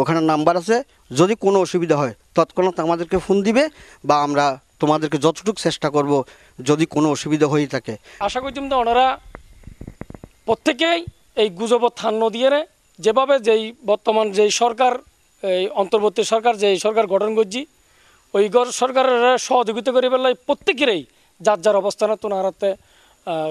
ওখানে নাম্বার আছে, যদি কোনো অসুবিধা হয় তৎক্ষণাৎ আমাদেরকে ফোন দিবে বা আমরা তোমাদেরকে যতটুকু চেষ্টা করব যদি কোনো অসুবিধা হয়ে থাকে। আশা করছি তো ওনারা প্রত্যেকেই এই গুজব থান্ন দিয়ে যেভাবে যেই বর্তমান যেই সরকার এই অন্তর্বর্তী সরকার যেই সরকার গঠন করছি ওই সরকারের সহযোগিতা করে বেলায় প্রত্যেকেরই যার যার অবস্থানে তোনারাতে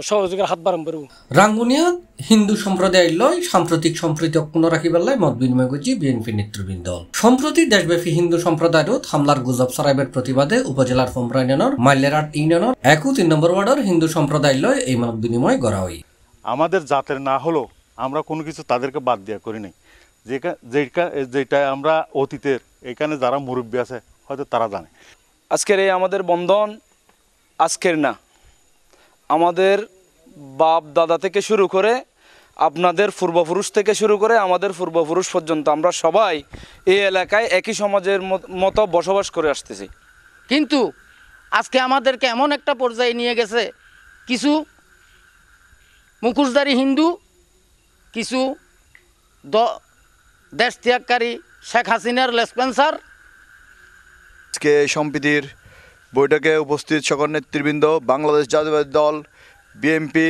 সহযোগিতার হাত বাড়ান পারব। রাঙ্গুনিয়াত হিন্দু সম্প্রদায়ের লয় সাম্প্রতিক সম্প্রীতি অক্ষুণ্ণ রাখিবার লাই মত বিনিময় করছে বিএনপি নেতৃবৃন্দ। সম্প্রতি দেশব্যাপী হিন্দু সম্প্রদায়ের হামলার গুজব ছড়াইবার প্রতিবাদে উপজেলার পোমরা ইউনিয়নের মাইলেরহাট ইউনিয়নের 1 ও 3 নম্বর ওয়ার্ডের হিন্দু সম্প্রদায়ের লয় এই মত বিনিময় করা হয়। আমাদের জাতের না হলো আমরা কোনো কিছু তাদেরকে বাদ দেওয়া করি নাই, যেটা আমরা অতীতের এখানে যারা মুরব্বী আছে হয়তো তারা জানে। আজকের এই আমাদের বন্ধন আজকের না, আমাদের বাপ দাদা থেকে শুরু করে আপনাদের পূর্বপুরুষ থেকে শুরু করে আমাদের পূর্বপুরুষ পর্যন্ত আমরা সবাই এই এলাকায় একই সমাজের মতো বসবাস করে আসতেছি। কিন্তু আজকে আমাদেরকে এমন একটা পর্যায়ে নিয়ে গেছে, কিছু মুখোশধারী হিন্দু, কিছু দেশ ত্যাগকারী শেখ হাসিনার লেসপেন্সার। আজকে সম্প্রীতির বৈঠকে উপস্থিত সকল নেতৃবৃন্দ, বাংলাদেশ জাতীয়তাবাদী দল বিএনপি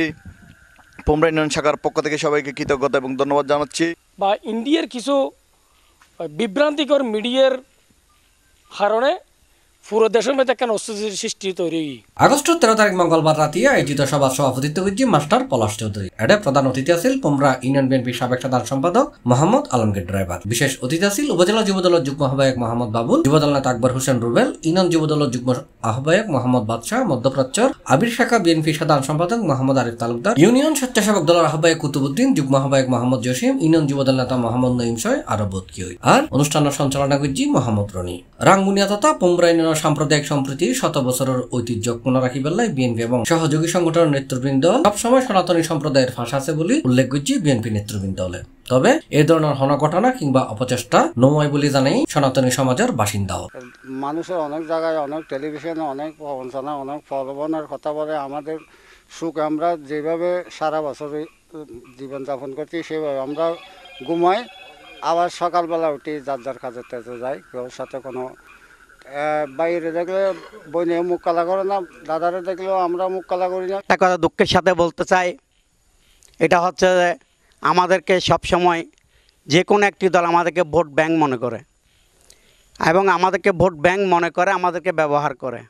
পোমরা ইউনিয়ন শাখার পক্ষ থেকে সবাইকে কৃতজ্ঞতা এবং ধন্যবাদ জানাচ্ছি। বা ইন্ডিয়ার কিছু বিভ্রান্তিকর মিডিয়ার কারণে পুরো দেশের মধ্যে একটা অস্থিতির সৃষ্টি তৈরি। আগস্ট 13 তারিখ মঙ্গলবার রাতে আয়োজিত সভার সভাপতিত্ব করছে মাস্টার পলাশ চৌধুরী। এতে প্রধান অতিথি আছেন পোমরা ইউনিয়ন বিএনপির সাবেক সাধারণ সম্পাদক মোহাম্মদ আলমগীর ড্রাইভার। বিশেষ অতিথি আছেন উপজেলা যুবদলের যুগ্ম আহ্বায়ক মোহাম্মদ বাবুল, যুবদল নেতা আকবর হোসেন রুবেল, ইউনিয়ন যুবদলের যুগ্ম আহ্বায়ক মোহাম্মদ বাদশাহ, মধ্যপ্রাচ্যর আবির শাখা বিএনপি সাধারণ সম্পাদক মোহাম্মদ আরিফ তালুকদার, ইউনিয়ন স্বেচ্ছাসেবক দলের আহ্বায়ক কুতুবুদ্দিন, যুগ্ম আহ্বায়ক মোহাম্মদ জসিম, ইউনিয়ন যুবদল নেতা মোহাম্মদ নঈম সহ আরো বোধকি হই। আর অনুষ্ঠানের সঞ্চালনা করছি মোহাম্মদ রনি। রাঙ্গুনিয়া তথা পোমরা ইউনিয়নের সাম্প্রদায়িক সম্প্রীতি 100 বছরের ঐতিহ্য অক্ষুণ্ণ রাখিবার লাই বিএনপি এবং সহযোগী সংগঠনের নেতৃবৃন্দ সবসময় সনাতনী সম্প্রদায়ের ফাঁস আছে বলে উল্লেখ করছে বিএনপি নেতৃবৃন্দ। তবে এই ধরনের হনঘটনা কিংবা অপচেষ্টা নয় বলে জানাই সনাতনী সমাজের বাসিন্দা। মানুষের অনেক জায়গায় অনেক টেলিভিশনে অনেক প্রবঞ্চনা অনেক প্রলোভনের কথা বলে আমাদের সুখ আমরা যেভাবে সারা বছর জীবনযাপন করছি সেভাবে আমরা ঘুমাই, আবার সকালবেলা উঠি যার যার কাজের তেজে যাই। কেউ সাথে কোনো বাইরে দেখলে বইনে মুখ কালা করে না, দাদারে দেখলেও আমরা মুখ কালা করি না। একটা কথা দুঃখের সাথে বলতে চাই, এটা হচ্ছে যে আমাদেরকে সবসময় যে কোনো একটি দল আমাদেরকে ভোট ব্যাংক মনে করে এবং আমাদেরকে ভোট ব্যাংক মনে করে আমাদেরকে ব্যবহার করে।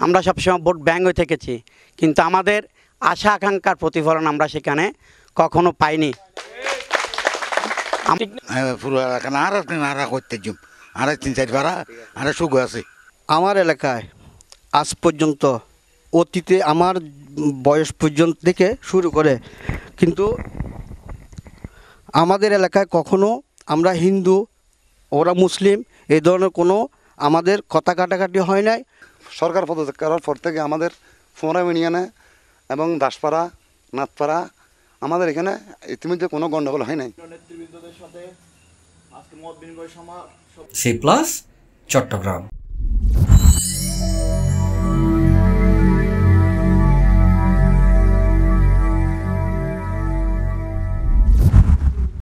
আমরা সবসময় ভোট ব্যাংক হয়ে থেকেছি, কিন্তু আমাদের আশা আকাঙ্ক্ষার প্রতিফলন আমরা সেখানে কখনো পাইনি। পুরো এলাকা না আপনি নারা করতে জুম আর 3-4 ভাড়া আর সুখ আছে আমার এলাকায় আজ পর্যন্ত অতীতে আমার বয়স পর্যন্ত থেকে শুরু করে কিন্তু আমাদের এলাকায় কখনো আমরা হিন্দু ওরা মুসলিম এই ধরনের কোনো আমাদের কথা কাটাকাটি হয় নাই। সরকার পদত্যাগ করার পর থেকে আমাদের পোমরা ইউনিয়নে এবং দাসপাড়া নাথপাড়া আমাদের এখানে ইতিমধ্যে কোনো গণ্ডগোল হয় নাই। C plus Chittagong.